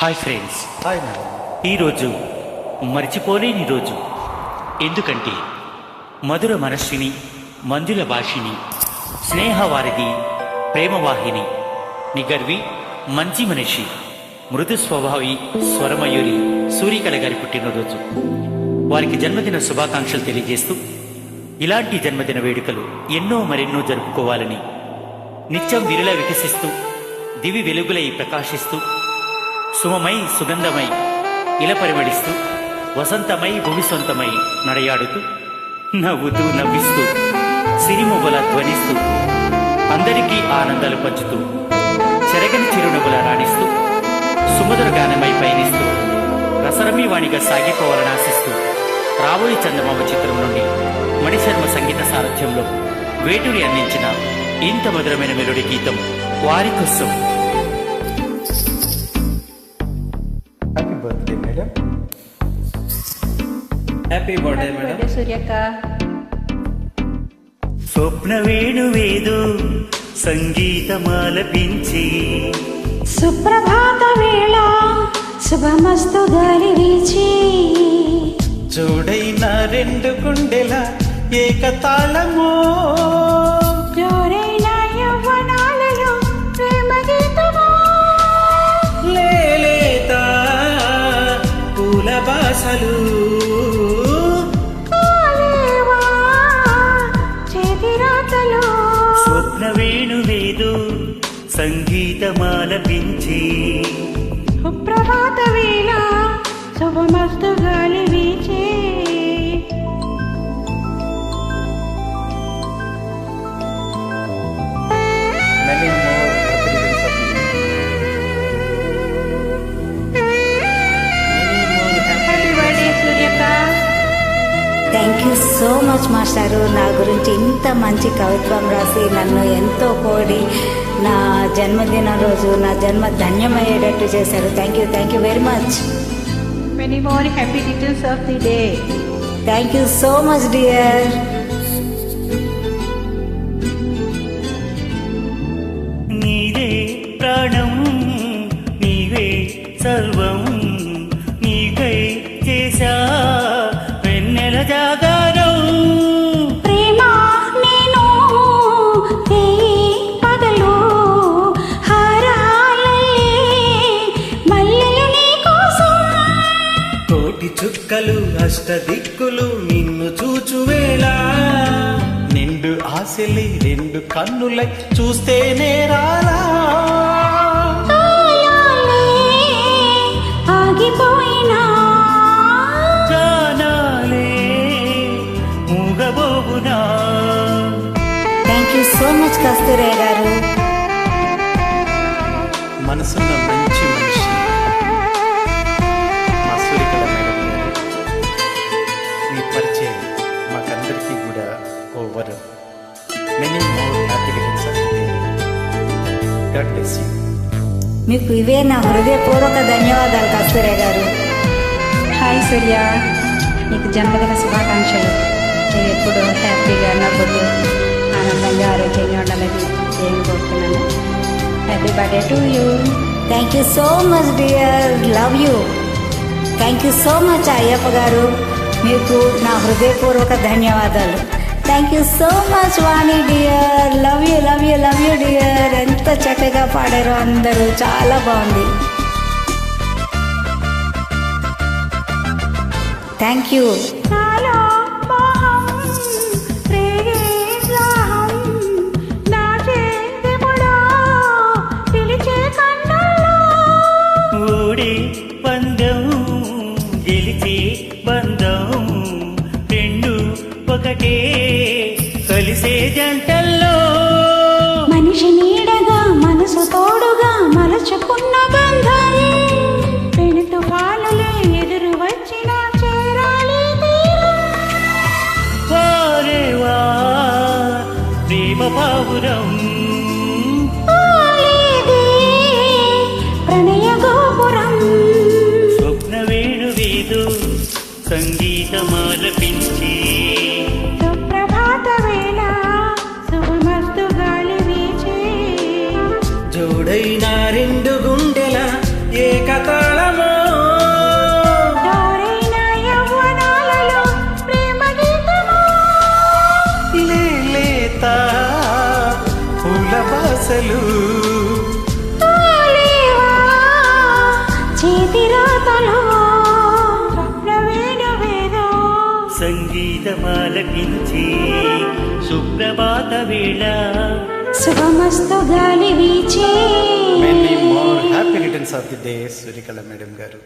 Hi friends. Hi madam. ఈరోజు మర్చిపోలేని రోజు. ఎందుకంటే మధుర మనస్విని, మంజుల భాషిని, స్నేహవారిధి, ప్రేమవాహిని, నిగర్వి, మంచి మనిషి, మృదు స్వభావి, స్వరమయూరి సూరికళ గారి పుట్టినరోజు. వారికి జన్మదిన శుభాకాంక్షలు తెలియజేస్తూ ఇలాంటి జన్మదిన వేడుకలు ఎన్నో మరెన్నో జరుపుకోవాలని, నిత్యం విరులా వికసిస్తూ దివి వెలుగులై ప్రకాశిస్తూ సుమమై సుగంధమై ఇలా పరిమళిస్తూ వసంతమై భూమిసొంతమై నడయాడుతూ నవ్వుతూ నవ్విస్తూ సిరిమొవ్వల ధ్వనిస్తూ అందరికీ ఆనందాలు పంచుతూ చెరగని చిరునవ్వుల రాణిస్తూ సుమధుర గానమై పయనిస్తూ రసరమ్య వాణిగా సాగిపోవాలని ఆశిస్తూ రాబోయే చందమామ చిత్రం నుండి మణిశర్మ సంగీత సారథ్యంలో వేటూరి అందించిన ఇంత మధురమైన మెలోడీ గీతం వారి కోసం. Happy birthday madam. Happy birthday madam. సూర్యక్క. స్వప్న వేణువేదు సంగీతమాలపించి సుప్రభాత వేళ శుభమస్తు గాలి వీచి జోడైన రెండు గుండెల ఏకతాళమో జోరైన యవ్వనాలలో ప్రేమ గీతమో లేలేత పూల బాసలు కాలేవా చేతి రాతలో స్వప్న వేణువేదు సంగీతమాలపించి సుప్రభాత వేళ శుభమస్తు గాలి వీచే many more happy returns of the happy birthday సూర్యక్క. థ్యాంక్ యూ సో మచ్ మాస్టారు. నా గురించి ఇంత మంచి కవిత్వం రాసి నన్ను ఎంతో కోడి నా జన్మదిన రోజు నా జన్మ ధన్యమయ్యేటట్టు చేశారు. Thank you very much. Many more happy returns of the day. Thank you so much dear. నీవే ప్రాణం, నీవే సర్వం, నీకై చేశా వెన్నెల జాగారం. ప్రేమ నేను ఈ పగలు హారాలే మల్లెలు నీ కోసం కోటి చుక్కలు అష్టదిక్కులు నిన్ను చూచువేళ నిండు ఆశలి రెండు కన్నులై చూస్తేనే రాలా కాలాలే ఆగిపోయినా జానాలే మూగబోవునా. Thank you so much Kasturaiah గారు. మనసున్న మంచి మనిషి మా సూరికళ మేడం గారు. మీ పరిచయం మాకందరికీ కూడా ఓ వరం. Many more happy returns of the day. God bless you. మీకు ఇవే నా హృదయపూర్వక ధన్యవాదాలు కస్తూరయ్య గారు. హాయ్ సూర్య, నీకు జన్మదిన శుభాకాంక్షలు. నేను ఎప్పుడు హ్యాపీగా నవ్వుతూ ఆనందంగా ఆరోగ్యంగా ఉండాలని నేను కోరుతున్నాను. Happy birthday to you. Thank you so much dear. Love you. Thank you so much Ayyappa గారు. మీకు నా హృదయపూర్వక ధన్యవాదాలు. Thank you so much Vani dear. Love you dear. ఎంత చక్కగా పాడారో అందరూ, చాలా బాగుంది. Thank you. నాలో మోహం రేగే దాహం దాచేదెప్పుడో పిలిచే కన్నుల్లో ఓడే పందెం గెలిచే బంధం రెండు ఒకటే కలిసే జంటల్లో. మనిషి నీడగా మనసు తోడుగా మలచుకున్న బంధం పెను తుఫానులే ఎదురు వచ్చిన చేరాలి తీరం. వారేవా ప్రేమ పావురం, ఆలేదే ప్రణయ గోపురం. స్వప్న వేణువేదు సంగీతమాలపించి సుప్రభాత వేళ శుభమస్తు గాలి వీచే జోడైన రెండు గుండెల ఏకతాళ ఆశలు సంగీతమాలకించి సుప్రభాత వేళ శుభమస్తు గాలి వీచే many more happy returns of the day Suryakala madam గారు.